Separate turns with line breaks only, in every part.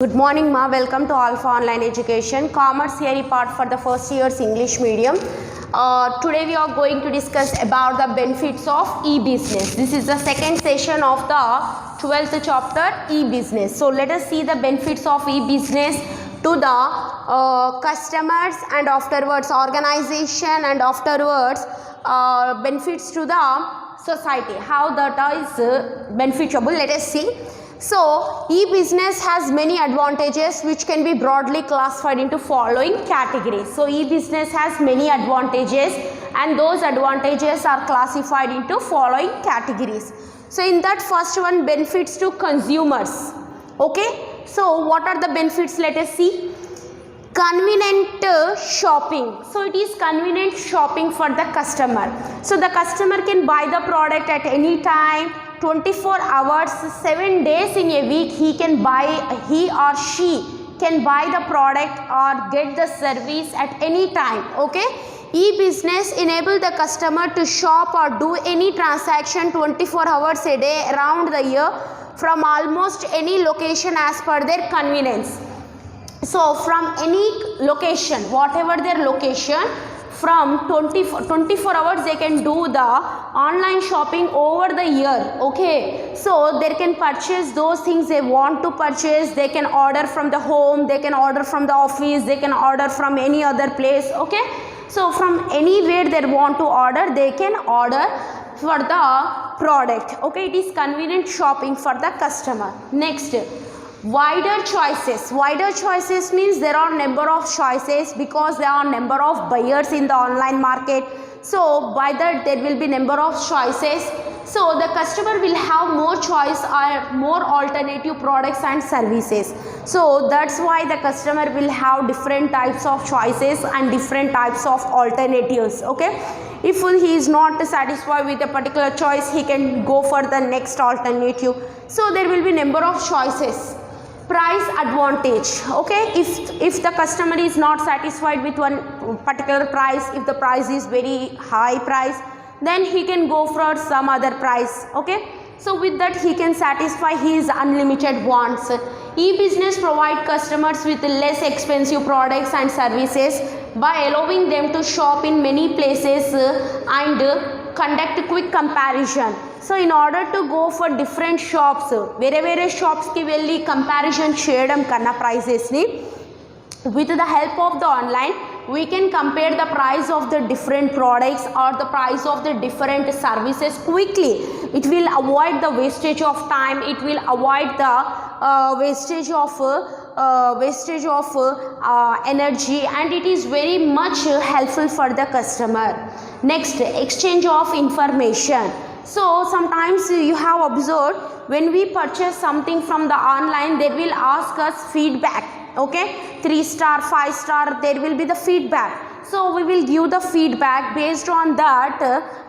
Good morning, ma. Welcome to Alpha Online Education. Commerce theory part for the first year's English medium. Today we are going to discuss about the benefits of e-business. This is the second session of the 12th chapter, e-business. So let us see the benefits of e-business to the customers and afterwards organization and afterwards benefits to the society. How that is beneficial. Let us see. So, e-business has many advantages which can be broadly classified into following categories. So, e-business has many advantages and those advantages are classified into following categories. So, in that first one, benefits to consumers. Okay. So, what are the benefits? Let us see. Convenient shopping. So, it is convenient shopping for the customer. So, the customer can buy the product at any time. 24 hours, 7 days in a week, he or she can buy the product or get the service at any time. Okay. E-business enable the customer to shop or do any transaction 24 hours a day around the year from almost any location as per their convenience. So, from any location, whatever their location, from 24 hours they can do the online shopping over the year. Okay, so they can purchase those things they want to purchase. They can order from the home, they can order from the office, they can order from any other place. Okay, so from anywhere they want to order, they can order for the product. Okay, it is convenient shopping for the customer. Next, wider choices. Wider choices means there are number of choices because there are number of buyers in the online market. So by that there will be number of choices. So the customer will have more choice or more alternative products and services. So that's why the customer will have different types of choices and different types of alternatives. Okay. If he is not satisfied with a particular choice, he can go for the next alternative. So there will be number of choices. Price advantage. Okay, if the customer is not satisfied with one particular price, if the price is very high price, then he can go for some other price. Okay, so with that he can satisfy his unlimited wants. E-business provide customers with less expensive products and services by allowing them to shop in many places and conduct quick comparison. So in order to go for different shops, వేరే shops ki velli comparison చేయడం కన్నా prices ni, with the help of the online we can compare the price of the different products or the price of the different services quickly. It will avoid the wastage of time, it will avoid the wastage of energy, and it is very much helpful for the customer. Next, exchange of information. So sometimes you have observed when we purchase something from the online, they will ask us feedback. Okay, 3 star, 5 star, there will be the feedback. So we will give the feedback. Based on that,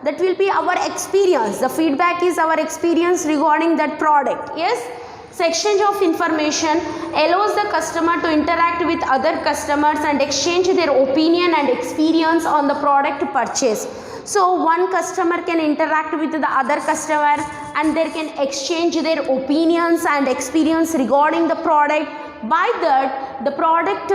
that will be our experience. The feedback is our experience regarding that product. Yes. So exchange of information allows the customer to interact with other customers and exchange their opinion and experience on the product purchase. So one customer can interact with the other customer and they can exchange their opinions and experience regarding the product. By that, the product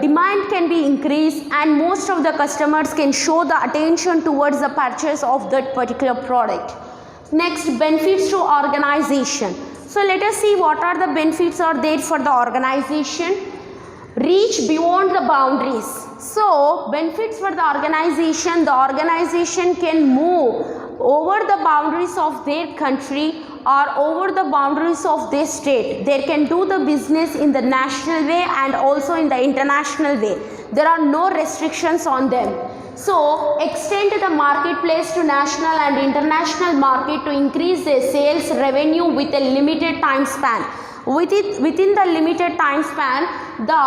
demand can be increased and most of the customers can show the attention towards the purchase of that particular product. Next, benefits to organization. So let us see what are the benefits are there for the organization. Reach beyond the boundaries. So benefits for the organization can move over the boundaries of their country or over the boundaries of their state. They can do the business in the national way and also in the international way. There are no restrictions on them. So extend the marketplace to national and international market to increase their sales revenue with a limited time span. Within the limited time span, the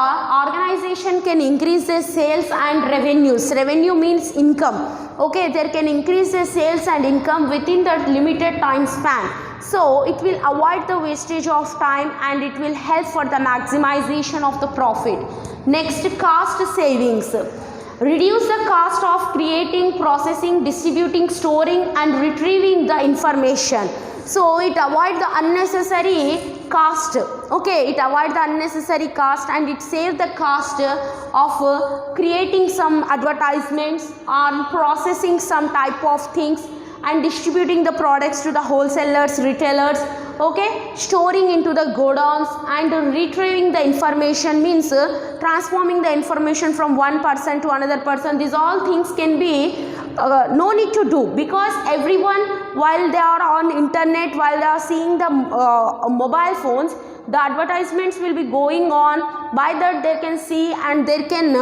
organization can increase their sales and revenues. Revenue means income. Okay, they can increase their sales and income within that limited time span. So it will avoid the wastage of time and it will help for the maximization of the profit. Next, cost savings. Reduce the cost of creating, processing, distributing, storing and retrieving the information. So it avoids the unnecessary cost. Okay, it avoids the unnecessary cost and it saves the cost of creating some advertisements or processing some type of things and distributing the products to the wholesalers, retailers, okay, storing into the godowns and retrieving the information, means transforming the information from one person to another person. These all things can be no need to do, because everyone, while they are on internet, while they are seeing the mobile phones, the advertisements will be going on. By that they can see and they can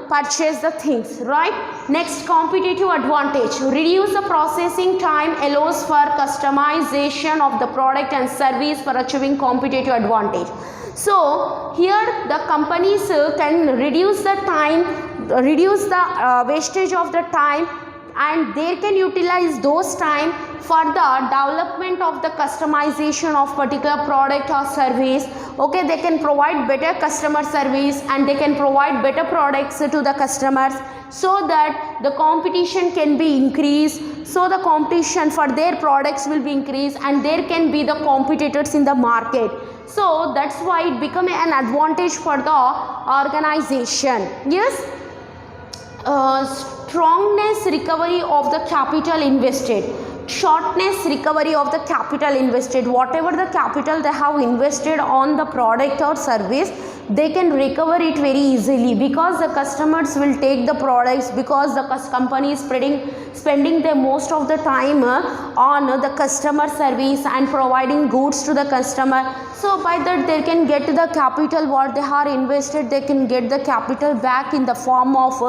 purchase the things, right? Next, competitive advantage. Reduce the processing time allows for customization of the product and service for achieving competitive advantage. So here the companies can reduce the time, reduce the wastage of the time, and they can utilize those time for the development of the customization of particular product or service. Okay, they can provide better customer service and they can provide better products to the customers, so that the competition can be increased, so the competition for their products will be increased and there can be the competitors in the market. So that's why it become an advantage for the organization. Yes. Strongness recovery of the capital invested. Shortness recovery of the capital invested. Whatever the capital they have invested on the product or service, they can recover it very easily, because the customers will take the products, because the company is spending the most of the time on the customer service and providing goods to the customer. So by that they can get the capital what they are invested, they can get the capital back in the form of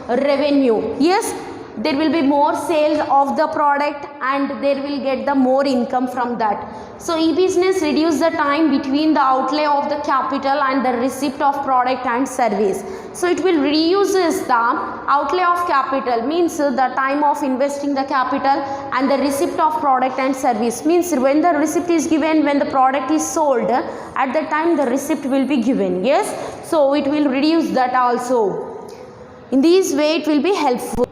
revenue. Yes, there will be more sales of the product and they will get the more income from that. So e-business reduce the time between the outlay of the capital and the receipt of product and service. So it will reduces the outlay of capital, means the time of investing the capital, and the receipt of product and service, means when the receipt is given, when the product is sold, at that time the receipt will be given. Yes, so it will reduce that also. In this way it will be helpful.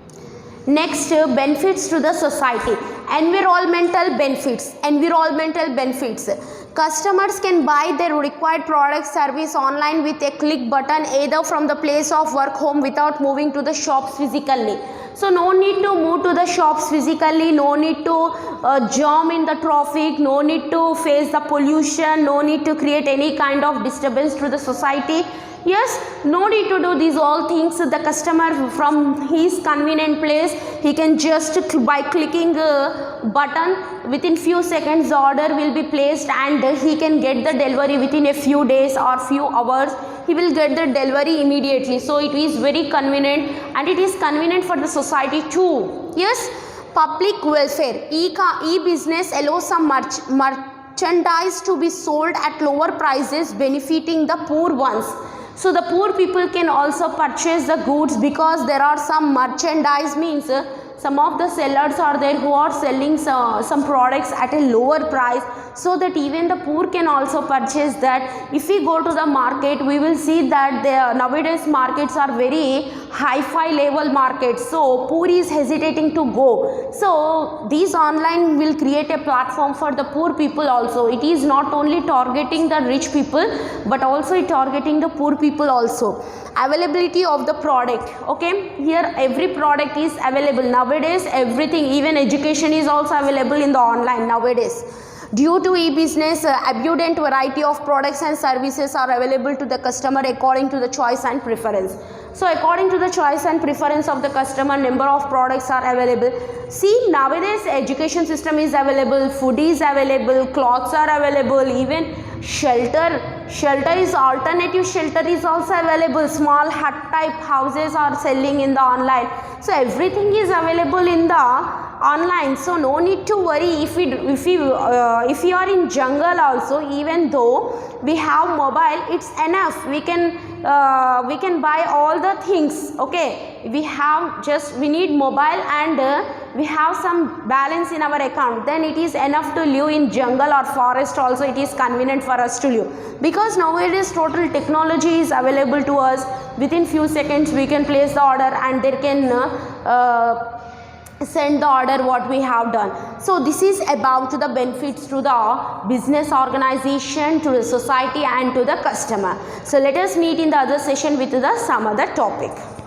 Next, benefits to the society. Environmental benefits. Environmental benefits. Customers can buy their required product service online with a click button, either from the place of work, home, without moving to the shops physically. So no need to move to the shops physically, no need to jam in the traffic, no need to face the pollution, no need to create any kind of disturbance to the society. Yes, no need to do these all things. The customer from his convenient place, he can just by clicking a button, within few seconds the order will be placed and he can get the delivery within a few days or few hours. He will get the delivery immediately. So it is very convenient and it is convenient for the society too. Yes, public welfare. E-business allows some merchandise to be sold at lower prices, benefiting the poor ones. So the poor people can also purchase the goods, because there are some merchandise, means some of the sellers are there who are selling some products at a lower price, so that even the poor can also purchase that. If we go to the market, we will see that nowadays markets are very hi-fi level markets, so poor is hesitating to go. So these online will create a platform for the poor people also. It is not only targeting the rich people, but also targeting the poor people also. Availability of the product. Okay, here every product is available nowadays. Everything, even education, is also available in the online nowadays. Due to e-business, abundant variety of products and services are available to the customer according to the choice and preference. So according to the choice and preference of the customer, number of products are available. See, nowadays education system is available, food is available, clothes are available, even shelter is alternative shelter is also available. Small hut type houses are selling in the online. So everything is available in the online. So no need to worry. If we are in jungle also, even though we have mobile, it's enough. We can buy all the things. Okay, we need mobile and we have some balance in our account, then it is enough to live in jungle or forest also. It is convenient for us to live, because nowadays total technology is available to us. Within few seconds we can place the order and there can send the order what we have done. So this is about the benefits to the business organization, to the society and to the customer. So let us meet in the other session with the some other topic.